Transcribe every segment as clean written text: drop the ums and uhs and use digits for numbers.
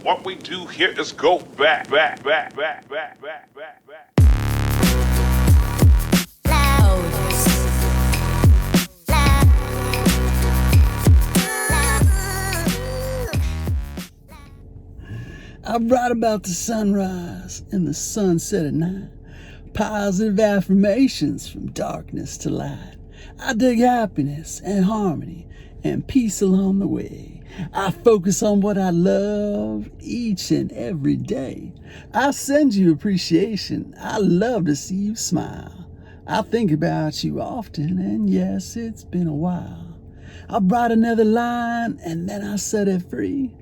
What we do here is go back. I write about the sunrise and the sunset at night. Positive affirmations from darkness to light. I dig happiness and harmony and peace along the way. I focus on what I love each and every day. I send you appreciation. I love to see you smile. I think about you often, and yes, it's been a while. I write another line and then I set it free.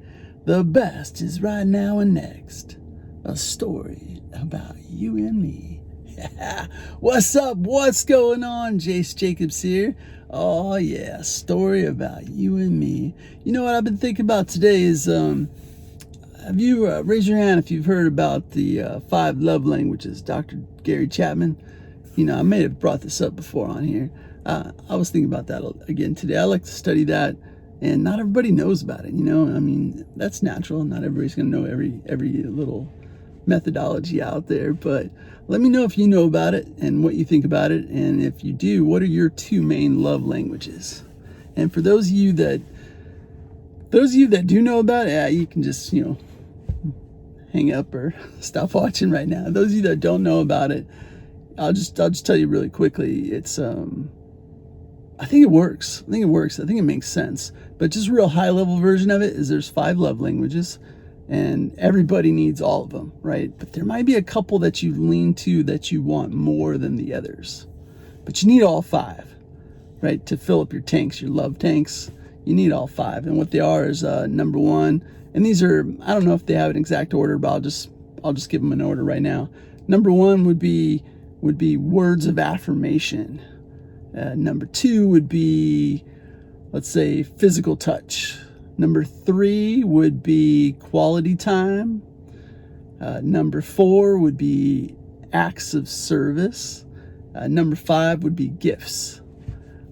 The best is right now and next. A story about you and me. What's up? What's going on? Jace Jacobs here. Oh yeah, story about you and me. You know what I've been thinking about today is, have you, raise your hand if you've heard about the 5 love languages, Dr. Gary Chapman. You know, I may have brought this up before on here. I was thinking about that again today. I like to study that, and not everybody knows about it, you know. I mean, that's natural. Not everybody's going to know every little methodology out there, but let me know if you know about it and what you think about it, and if you do, what are your 2 main love languages? And for those of you that do know about it, yeah, you can just, you know, hang up or stop watching right now. Those of you that don't know about it, I'll just tell you really quickly. It's I think it works. I think it makes sense. But just a real high level version of it is there's 5 love languages. And everybody needs all of them, right? But there might be a couple that you lean to that you want more than the others. But you need all 5, right? To fill up your tanks, your love tanks, you need all 5. And what they are is number 1, and these are, I don't know if they have an exact order, but I'll just give them an order right now. Number 1 would be words of affirmation. Number 2 would be, let's say, physical touch. Number 3 would be quality time. Number 4 would be acts of service. Number 5 would be gifts.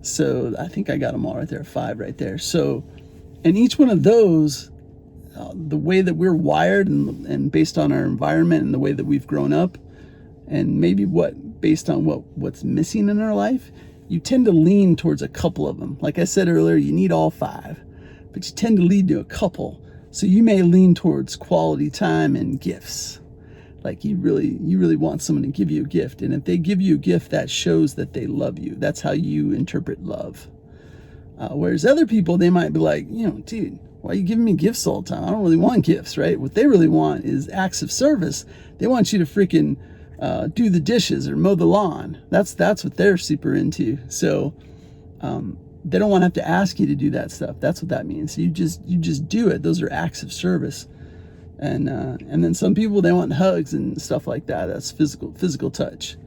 So I think I got them all right there, 5 right there. So, and each one of those, the way that we're wired and based on our environment and the way that we've grown up, and maybe based on what's missing in our life, you tend to lean towards a couple of them. Like I said earlier, you need all 5. But you tend to lead to a couple. So you may lean towards quality time and gifts. Like you really want someone to give you a gift. And if they give you a gift, that shows that they love you. That's how you interpret love. Whereas other people, they might be like, you know, dude, why are you giving me gifts all the time? I don't really want gifts, right? What they really want is acts of service. They want you to freaking do the dishes or mow the lawn. That's what they're super into. So, they don't want to have to ask you to do that stuff. That's what that means. You just do it. Those are acts of service. And then some people, they want hugs and stuff like that. That's physical touch.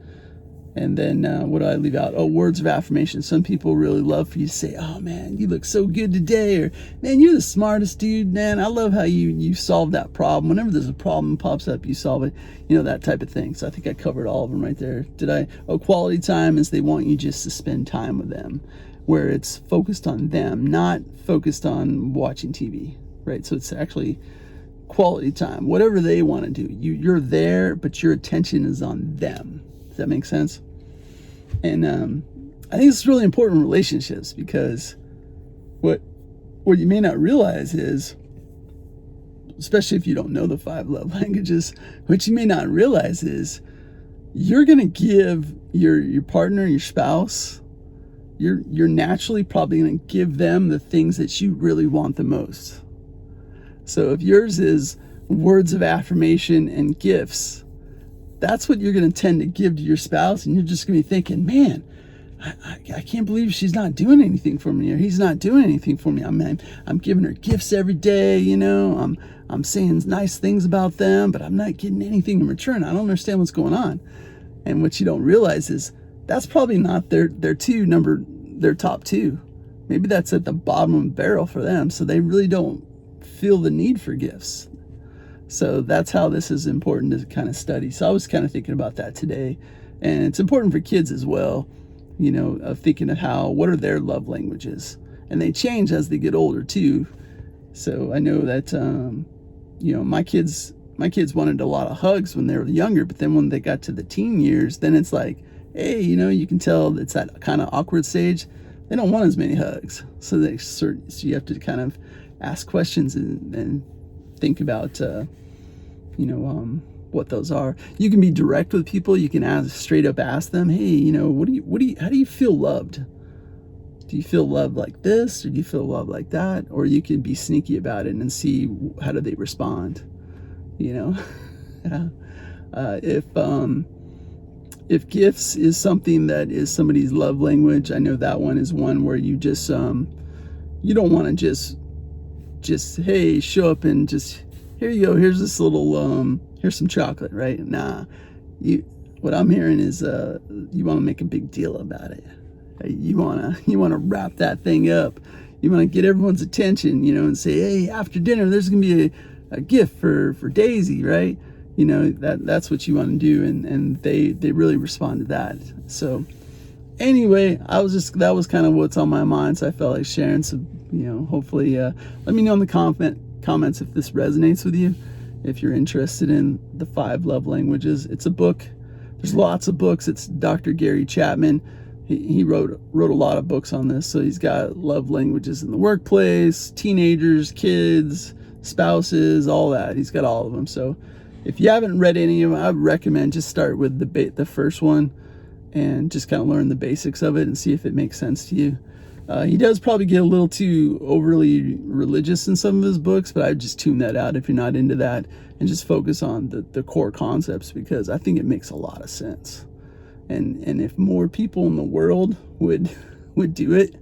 And then what do I leave out? Oh, words of affirmation. Some people really love for you to say, "Oh man, you look so good today," or "Man, you're the smartest dude, man. I love how you solved that problem. Whenever there's a problem pops up, you solve it." You know, that type of thing. So I think I covered all of them right there. Did I? Oh, quality time is they want you just to spend time with them, where it's focused on them, not focused on watching TV, right? So it's actually quality time, whatever they want to do. You're there, but your attention is on them. Does that make sense? And I think it's really important in relationships, because what you may not realize is, especially if you don't know the 5 love languages, what you may not realize is you're going to give your partner, your spouse, you're naturally probably going to give them the things that you really want the most. So if yours is words of affirmation and gifts, that's what you're going to tend to give to your spouse, and you're just going to be thinking, man, I can't believe she's not doing anything for me, or he's not doing anything for me. I'm giving her gifts every day, you know, I'm saying nice things about them, but I'm not getting anything in return. I don't understand what's going on. And what you don't realize is that's probably not their top 2. Maybe that's at the bottom of the barrel for them, so they really don't feel the need for gifts. So that's how this is important to kind of study. So I was kind of thinking about that today. And it's important for kids as well, you know, of thinking of what are their love languages. And they change as they get older too. So I know that my kids wanted a lot of hugs when they were younger, but then when they got to the teen years, then it's like, hey, you can tell it's that kind of awkward stage. They don't want as many hugs. So you have to kind of ask questions and think about, what those are. You can be direct with people. You can straight up ask them, hey, how do you feel loved? Do you feel loved like this, or do you feel loved like that? Or you can be sneaky about it and see how do they respond. Yeah. If gifts is something that is somebody's love language, I know that one is one where you just you don't want to just hey, show up and just, here you go, here's this little here's some chocolate, right? Nah, what I'm hearing is you want to make a big deal about it. You want to wrap that thing up. You want to get everyone's attention, and say, hey, after dinner there's gonna be a gift for Daisy, right? That's what you want to do, and they really respond to that. So anyway, that was kind of what's on my mind, so I felt like sharing. So hopefully let me know in the comments if this resonates with you, if you're interested in the 5 love languages. It's a book. There's lots of books. It's Dr. Gary Chapman. He wrote a lot of books on this. So he's got love languages in the workplace, teenagers, kids, spouses, all that. He's got all of them. So if you haven't read any of them, I would recommend just start with the first one and just kind of learn the basics of it and see if it makes sense to you. He does probably get a little too overly religious in some of his books, but I would just tune that out if you're not into that and just focus on the core concepts, because I think it makes a lot of sense. And if more people in the world would do it,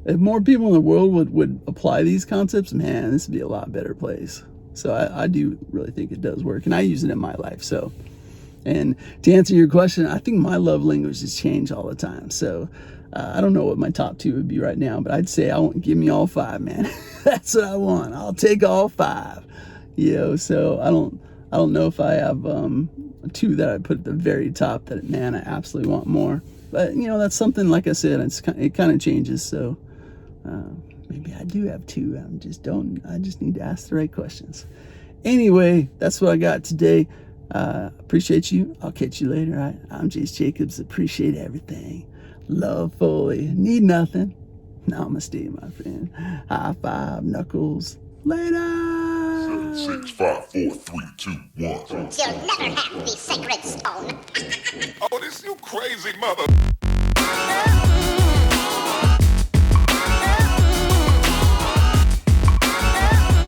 if more people in the world would apply these concepts, man, this would be a lot better place. So I do really think it does work, and I use it in my life. So, and to answer your question, I think my love languages change all the time. So I don't know what my top 2 would be right now, but I'd say give me all 5, man. That's what I want. I'll take all 5. So I don't know if I have 2 that I put at the very top that, man, I absolutely want more. But that's something, like I said, it kind of changes. So maybe I do have 2. I just need to ask the right questions. Anyway, that's what I got today. Appreciate you. I'll catch you later. I'm Jace Jacobs. Appreciate everything. Love fully. Need nothing. Namaste, my friend. High five, knuckles. Later. 6, 5, 4, 3, 2, 1. You'll never have the sacred stone. Oh, this you crazy mother.